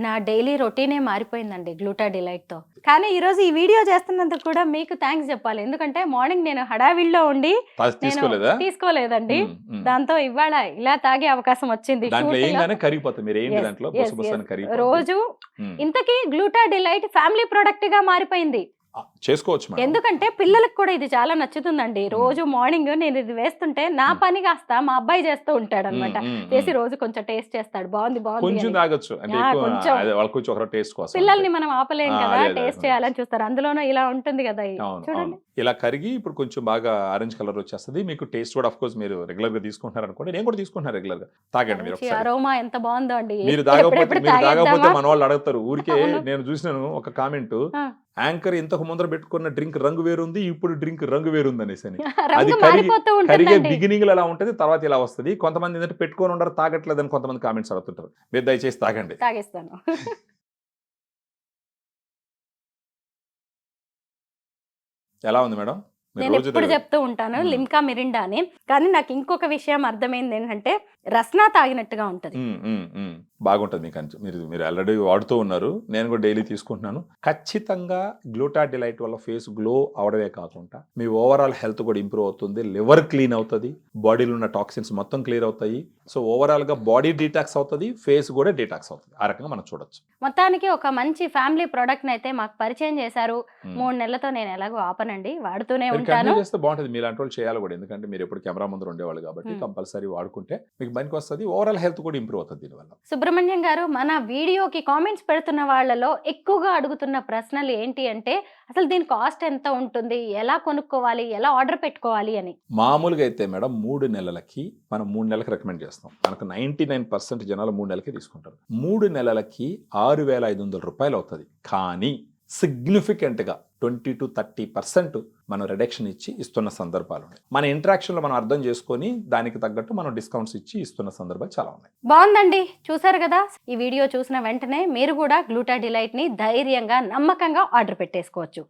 నా డైలీ రొటీనే మారిపోయిందండి గ్లూటా డిలైట్‌తో. కానీ ఈరోజు ఈ వీడియో చేస్తున్నందుకు కూడా మీకు థాంక్స్ చెప్పాలి. ఎందుకంటే మార్నింగ్ నేను హడావిడిలో ఉండి నేను తీసుకోలేదండి. దాంతో ఇవాళ ఇలా తాగే అవకాశం వచ్చింది దాంట్లో షూట్‌లో. ఏంగానే కరిగిపోతుంది. మీరేయండి యెస్. దాంట్లో యెస్. యెస్. బుసబుసని కరిగిపోద్ది. రోజు హ్మ్. ఇంతకీ గ్లూటా డిలైట్ ఫ్యామిలీ ప్రొడక్ట్‌గా మారిపోయింది. చేసుకోవచ్చు మేడం. ఎందుకంటే పిల్లలకు కూడా ఇది చాలా నచ్చుతుందండి. రోజు మార్నింగ్ నేను ఇది వేస్తుంటే నా పని కాస్త మా అబ్బాయి చేస్తూ ఉంటాడన్నమాట. చేసి రోజు కొంచెం టేస్ట్ చేస్తాడు. బాగుంది కొంచెం అని. తాగొచ్చు. అంటే ఎక్కువ కొంచెం. వాళ్ళకి కొంచెం ఒక టేస్ట్ కోసం. పిల్లల్ని మనం ఆపలేం కదా, అదే. టేస్ట్ చేయాలని చూస్తారు. అందులోనూ ఇలా ఉంటుంది కదా అవును. చూడండి. ఇలా కరిగి ఇప్పుడు కొంచెం బాగా ఆరెంజ్ కలర్ వచ్చేస్తది. మీకు టేస్ట్ కూడా ఆఫ్ కోర్స్ మీరు రెగ్యులర్ గా తీసుకుంటున్నారు అనుకోండి. నేను కూడా తీసుకుంటున్నాను రెగ్యులర్ గా. తాగండి మీరు మంచి ఒకసారి. అరోమా ఎంత బాగుందో అండి. మీరు తాగకపోతే ఎప్పుడెప్పుడు మన వాళ్ళు అడుగుతారు. ఊరికే అవును. నేను చూసినాను ఒక కామెంట్, ఆ. యాంకర్ ఇంతకు ముందర పెట్టుకున్న డ్రింక్ రంగు వేరుంది, ఇప్పుడు డ్రింక్ రంగు వేరుంది అనేసి. అది రంగు కరిగి మారిపోతూ కరిగే ఉంటుందండి. బిగినింగ్ అలా ఉంటది, తర్వాత ఇలా వస్తది. కొంతమంది ఏంటంటే పెట్టుకొని ఉండరు, తాగట్లేదని కొంతమంది కామెంట్స్ అడుగుతుంటారు. మీరు దయచేసి తాగండి. తాగేస్తాను. ఎలా ఉంది మేడం? నేను ఎప్పుడు చెప్తూ ఉంటాను లిమ్కా మిరిండా అని. కానీ నాకు ఇంకొక విషయం అర్థమైంది ఏంటంటే రస్నా తాగినట్టుగా ఉంటది. బాగుంటుంది మీకు మీరు ఆల్రెడీ వాడుతూ ఉన్నారు. నేను కూడా డైలీ తీసుకుంటున్నాను. ఖచ్చితంగా గ్లూటా డిలైట్ వల్ల ఫేస్ గ్లో అవడమే కాకుండా మీ ఓవరాల్ హెల్త్ కూడా ఇంప్రూవ్ అవుతుంది. లివర్ క్లీన్ అవుతుంది, బాడీలో ఉన్న టాక్సిన్స్ మొత్తం క్లియర్ అవుతాయి. సో ఓవరాల్ గా బాడీ డీటాక్స్ అవుతుంది, ఫేస్ కూడా డీటాక్స్ అవుతుంది. ఆ రకంగా మనం చూడొచ్చు. మొత్తానికి ఒక మంచి ఫ్యామిలీ ప్రొడక్ట్ అయితే మాకు పరిచయం చేశారు. 3 నెలలతో నేను ఎలాగో ఆపనండి, వాడుతూనే ఉంటాను. చేస్తే బాగుంటుంది. మీరు అంటే చేయాలి కూడా, ఎందుకంటే మీరు ఎప్పుడు కెమెరా ముందు ఉండేవాళ్ళు కాబట్టి కంపల్సరీ వాడుకుంటే మీకు పనికి వస్తుంది. ఓవరాల్ హెల్త్ కూడా ఇంప్రూవ్ అవుతుంది దీనివల్ల. సుబ్రహ్మణ్యం గారు, మన వీడియోకి కామెంట్స్ పెడుతున్న వాళ్ళలో ఎక్కువగా అడుగుతున్న ప్రశ్నలు ఏంటి అంటే అసలు దీని కాస్ట్ ఎంత ఉంటుంది, ఎలా కొనుక్కోవాలి, ఎలా ఆర్డర్ పెట్టుకోవాలి అని. మామూలుగా అయితే మేడం 3 నెలలకి మనం 3 నెలలకు రికమెండ్ చేస్తాం. మనకు 99% జనాలు 3 నెలలకి తీసుకుంటారు. 3 నెలలకి 6,500 రూపాయలు అవుతుంది. కానీ సిగ్నిఫికెంట్ గా 20 to 30% మనం రిడక్షన్ ఇచ్చి ఇస్తున్న సందర్భాలు ఉన్నాయి. మన ఇంటరాక్షన్ లో మనం అర్థం చేసుకొని దానికి తగ్గట్టు మనం డిస్కౌంట్స్ ఇచ్చి ఇస్తున్న సందర్భాలు చాలా ఉన్నాయి. బాగుందండి, చూసారు కదా. ఈ వీడియో చూసిన వెంటనే మీరు కూడా గ్లూటా డిలైట్ ని ధైర్యంగా నమ్మకంగా ఆర్డర్ పెట్టేసుకోవచ్చు.